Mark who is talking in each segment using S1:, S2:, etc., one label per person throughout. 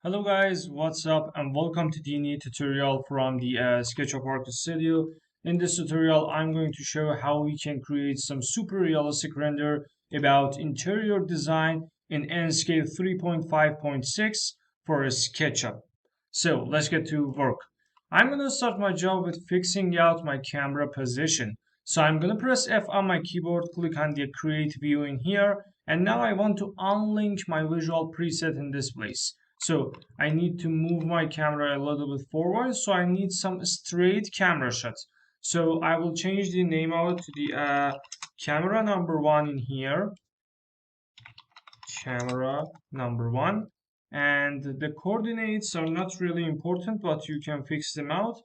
S1: Hello guys, what's up and welcome to the new tutorial from the SketchUpArchStudio. In this tutorial, I'm going to show how we can create some super realistic render about interior design in Enscape 3.5.6 for a SketchUp. So let's get to work. I'm going to start my job with fixing out my camera position. So I'm going to press F on my keyboard, click on the create view in here, and now I want to unlink my visual preset in this place. So I need to move my camera a little bit forward. So I need some straight camera shots. So I will change the name of it to the camera number one in here. Camera number one. And the coordinates are not really important, but you can fix them out.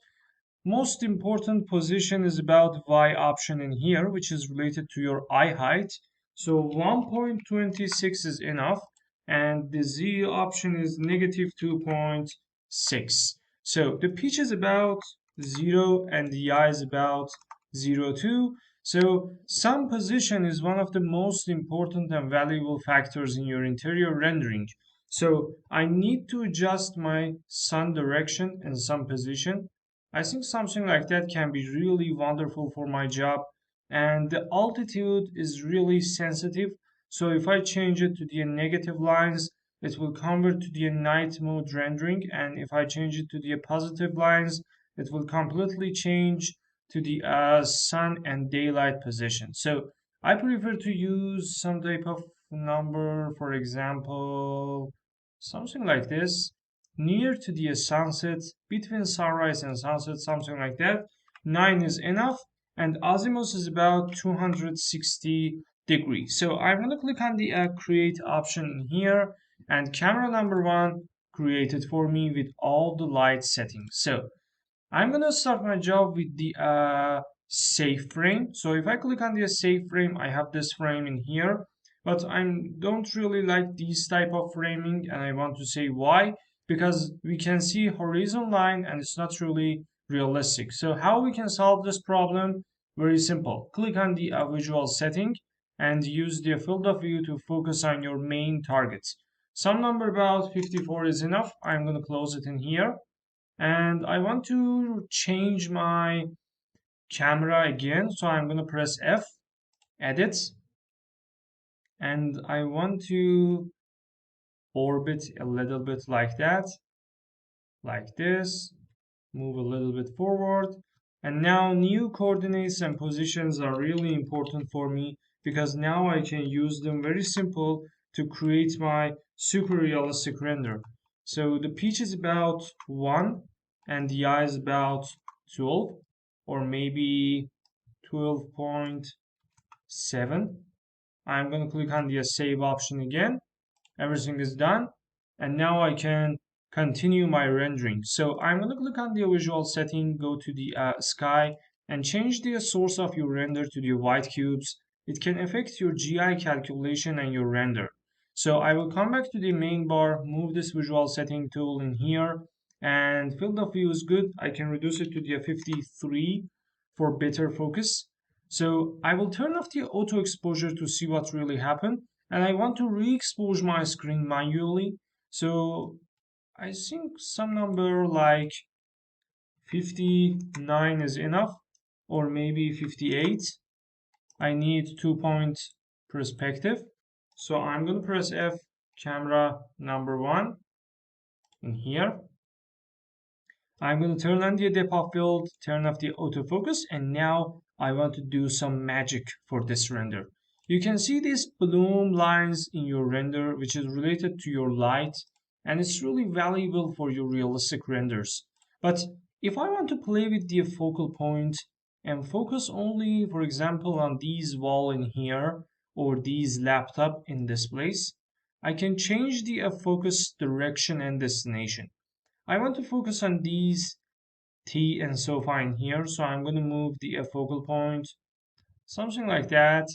S1: Most important position is about Y option in here, which is related to your eye height. So 1.26 is enough, and the Z option is negative 2.6. So the pitch is about 0 and the I is about 0.2. So some position is one of the most important and valuable factors in your interior rendering. So I need to adjust my sun direction and sun position. I think something like that can be really wonderful for my job. And the altitude is really sensitive. So if I change it to the negative lines, it will convert to the night mode rendering. And if I change it to the positive lines, it will completely change to the sun and daylight position. So I prefer to use some type of number, for example, something like this near to the sunset, between sunrise and sunset, something like that. 9 is enough, and azimuth is about 260 degrees. So I'm going to click on the create option here, and camera number one created for me with all the light settings. So I'm going to start my job with the save frame. So if I click on the save frame, I have this frame in here, but I don't really like this type of framing, and I want to say why, because we can see horizon line and it's not really realistic. So how we can solve this problem? Very simple. Click on the visual setting and use the field of view to focus on your main targets. Some number about 54 is enough. I'm going to close it in here, and I want to change my camera again. So I'm going to press F, edit, and I want to orbit a little bit like that, like this, move a little bit forward. And now new coordinates and positions are really important for me because now I can use them very simple to create my super realistic render. So the pitch is about 1 and the eye is about 12 or maybe 12.7. I'm going to click on the save option again. Everything is done, and now I can continue my rendering. So I'm going to click on the visual setting, go to the sky, and change the source of your render to the white cubes. It can affect your GI calculation and your render. So I will come back to the main bar, move this visual setting tool in here, and field of view is good. I can reduce it to the 53 for better focus. So I will turn off the auto exposure to see what really happened, and I want to re-expose my screen manually. So I think some number like 59 is enough, or maybe 58. I need 2-point perspective. So I'm going to press F, camera number one in here. I'm going to turn on the depth of field, turn off the autofocus, and now I want to do some magic for this render. You can see these bloom lines in your render, which is related to your light, and it's really valuable for your realistic renders. But if I want to play with the focal point and focus only, for example, on these wall in here or these laptop in this place, I can change the focus direction and destination. I want to focus on these T and so fine here, so I'm going to move the focal point, something like that,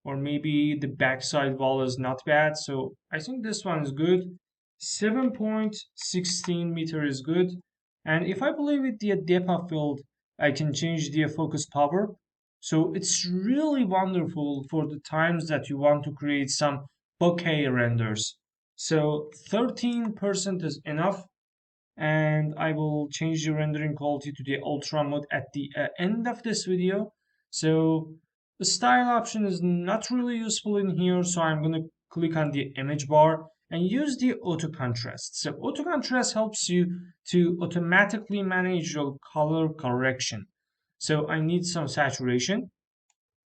S1: or maybe the backside wall is not bad, so I think this one is good. 7.16 meter is good, and if I play with the depth of field, I can change the focus power, so it's really wonderful for the times that you want to create some bokeh renders. So 13% is enough, and I will change the rendering quality to the ultra mode at the end of this video. So the style option is not really useful in here, so I'm going to click on the image bar and use the auto contrast. So auto contrast helps you to automatically manage your color correction. So I need some saturation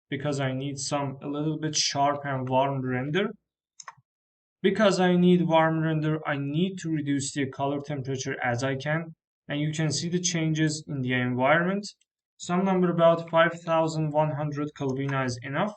S1: because I need some a little bit sharp and warm render. Because I need warm render, I need to reduce the color temperature as I can. And you can see the changes in the environment. Some number about 5100 Kelvin is enough.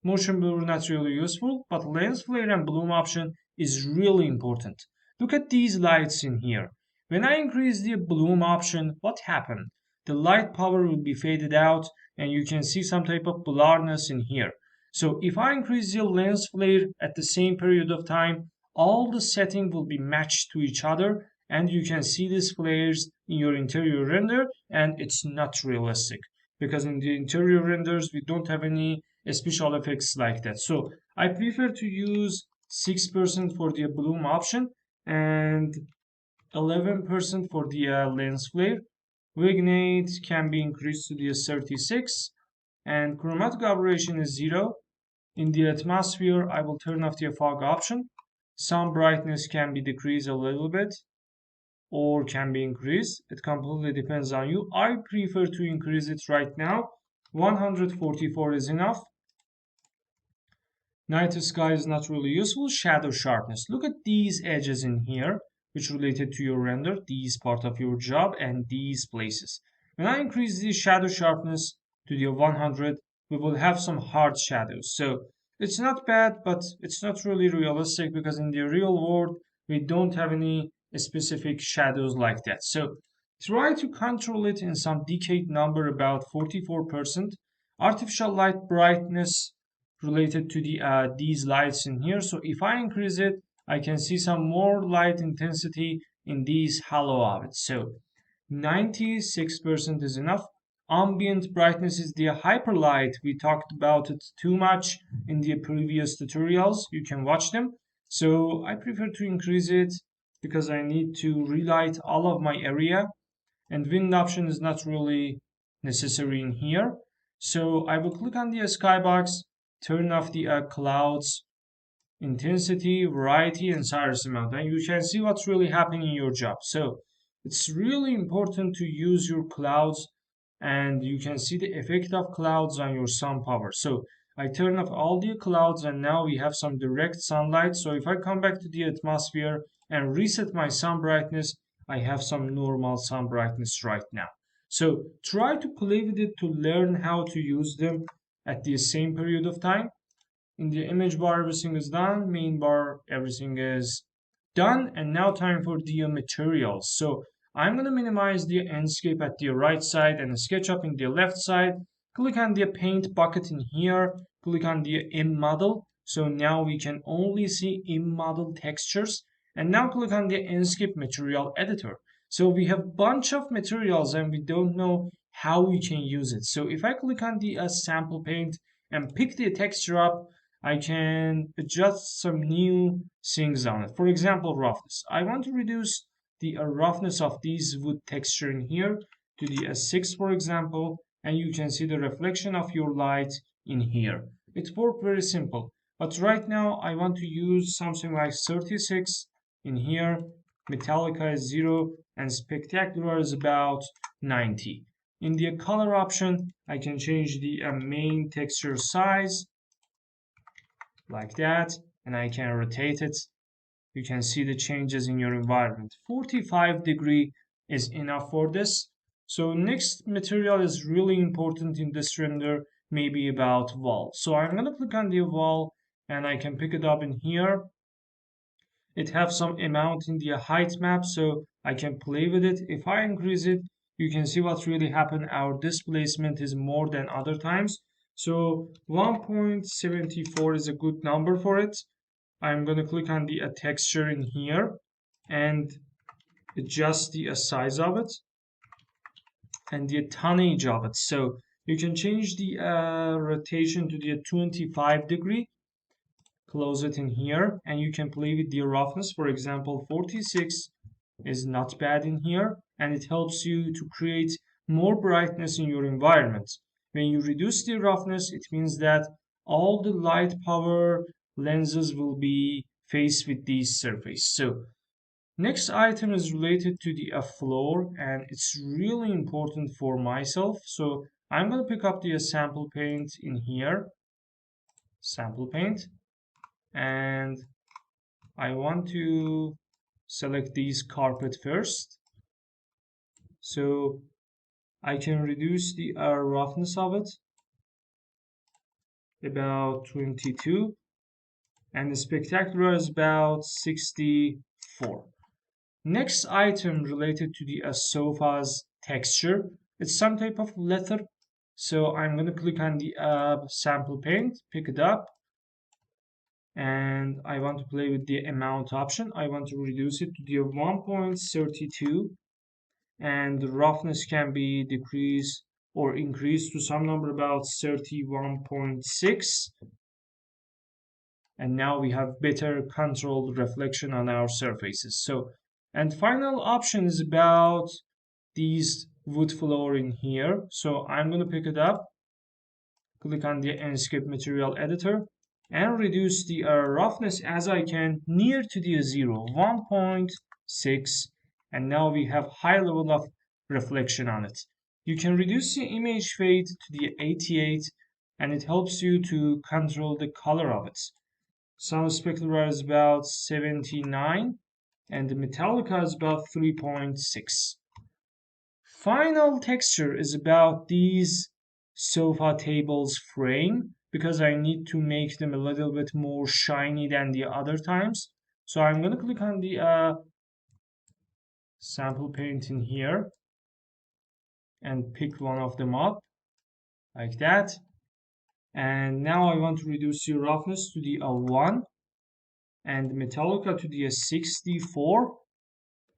S1: Motion blur not really useful, but lens flare and bloom option is really important. Look at these lights in here. When I increase the bloom option, what happened? The light power will be faded out and you can see some type of blurriness in here. So if I increase the lens flare at the same period of time, all the setting will be matched to each other and you can see these flares in your interior render and it's not realistic because in the interior renders we don't have any special effects like that. So I prefer to use 6% for the bloom option and 11% for the lens flare. Vignette can be increased to the 36 and chromatic aberration is 0. In the atmosphere, I will turn off the fog option. Some brightness can be decreased a little bit or can be increased. It completely depends on you. I prefer to increase it right now. 144 is enough. Night sky is not really useful. Shadow sharpness. Look at these edges in here, which related to your render, these part of your job, and these places. When I increase the shadow sharpness to the 100, we will have some hard shadows. So it's not bad, but it's not really realistic because in the real world, we don't have any specific shadows like that. So try to control it in some decade number about 44%. Artificial light brightness related to the these lights in here. So if I increase it, I can see some more light intensity in these halo of it. So 96% is enough. Ambient brightness is the hyperlight. We talked about it too much in the previous tutorials. You can watch them. So I prefer to increase it because I need to relight all of my area. And wind option is not really necessary in here. So I will click on the skybox, turn off the clouds, intensity, variety, and size amount, and you can see what's really happening in your job. So it's really important to use your clouds, and you can see the effect of clouds on your sun power. So I turn off all the clouds, and now we have some direct sunlight. So if I come back to the atmosphere and reset my sun brightness, I have some normal sun brightness right now. So try to play with it to learn how to use them at the same period of time. In the image bar, everything is done. Main bar, everything is done. And now time for the materials. So I'm going to minimize the Enscape at the right side and SketchUp in the left side. Click on the paint bucket in here. Click on the InModel. So now we can only see InModel textures. And now click on the Enscape material editor. So we have bunch of materials and we don't know how we can use it. So if I click on the sample paint and pick the texture up, I can adjust some new things on it. For example, roughness. I want to reduce the roughness of these wood texture in here to the 6, for example, and you can see the reflection of your light in here. It worked very simple, but right now I want to use something like 36 in here. Metallica is 0 and spectacular is about 90. In the color option, I can change the main texture size like that, and I can rotate it. You can see the changes in your environment. 45 degree is enough for this. So next material is really important in this render, maybe about wall. So I'm going to click on the wall and I can pick it up in here. It has some amount in the height map, so I can play with it. If I increase it, you can see what's really happened. Our displacement is more than other times. So 1.74 is a good number for it. I'm going to click on the texture in here and adjust the size of it and the tonnage of it. So you can change the rotation to the 25 degree close it in here, and you can play with the roughness. For example, 46 is not bad in here, and it helps you to create more brightness in your environment. When you reduce the roughness, it means that all the light power lenses will be faced with this surface. So next item is related to the floor, and it's really important for myself. So I'm going to pick up the sample paint in here, sample paint, and I want to select this carpet first. So I can reduce the roughness of it about 22, and the spectacular is about 64. Next item related to the sofa's texture, it's some type of leather. So I'm going to click on the sample paint, pick it up, and I want to play with the amount option. I want to reduce it to the 1.32, and the roughness can be decreased or increased to some number about 31.6. And now we have better controlled reflection on our surfaces. So, and final option is about these wood floor in here. So I'm going to pick it up, click on the Enscape material editor, and reduce the roughness as I can near to the 1.6, and now we have high level of reflection on it. You can reduce the image fade to the 88, and it helps you to control the color of it. Some specular is about 79, and the Metallica is about 3.6. Final texture is about these sofa tables frame, because I need to make them a little bit more shiny than the other times. So I'm going to click on the sample paint in here and pick one of them up like that. And now I want to reduce the roughness to the 1 and Metallica to the 64.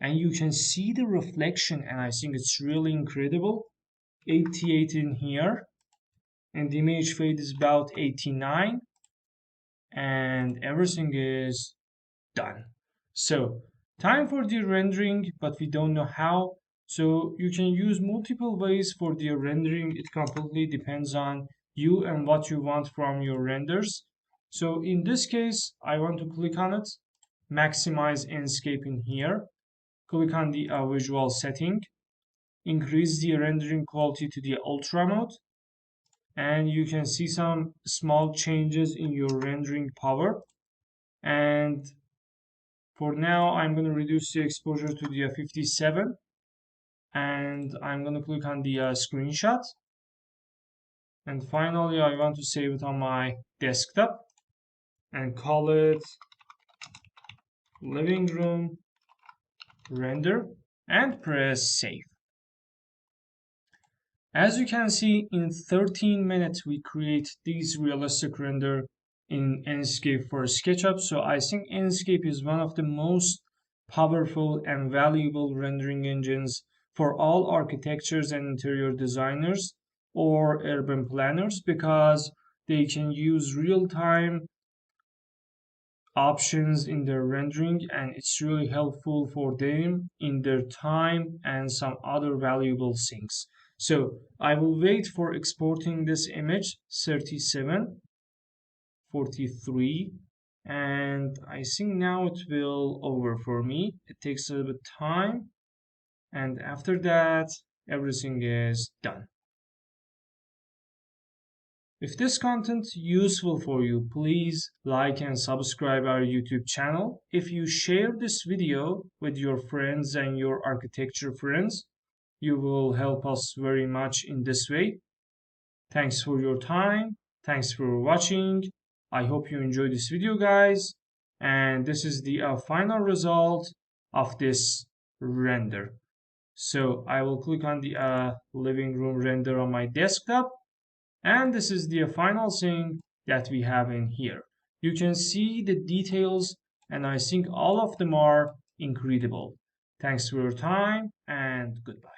S1: And you can see the reflection, and I think it's really incredible. 88 in here, and the image fade is about 89, and everything is done. So time for the rendering, but we don't know how. So you can use multiple ways for the rendering. It completely depends on you and what you want from your renders. So in this case, I want to click on it, maximize Enscape in here, click on the visual setting, increase the rendering quality to the ultra mode, and you can see some small changes in your rendering power. And for now, I'm going to reduce the exposure to the 57, and I'm going to click on the screenshot. And finally, I want to save it on my desktop and call it living room render and press save. As you can see, in 13 minutes, we create this realistic render in Enscape for SketchUp. So I think Enscape is one of the most powerful and valuable rendering engines for all architectures and interior designers or urban planners, because they can use real-time options in their rendering, and it's really helpful for them in their time and some other valuable things. So I will wait for exporting this image 37, 43, and I think now it will over for me. It takes a little bit time, and after that everything is done. If this content is useful for you, please like and subscribe our YouTube channel. If you share this video with your friends and your architecture friends, you will help us very much in this way. Thanks for your time. Thanks for watching. I hope you enjoyed this video, guys. And this is the final result of this render. So I will click on the living room render on my desktop. And this is the final thing that we have in here. You can see the details, and I think all of them are incredible. Thanks for your time, and goodbye.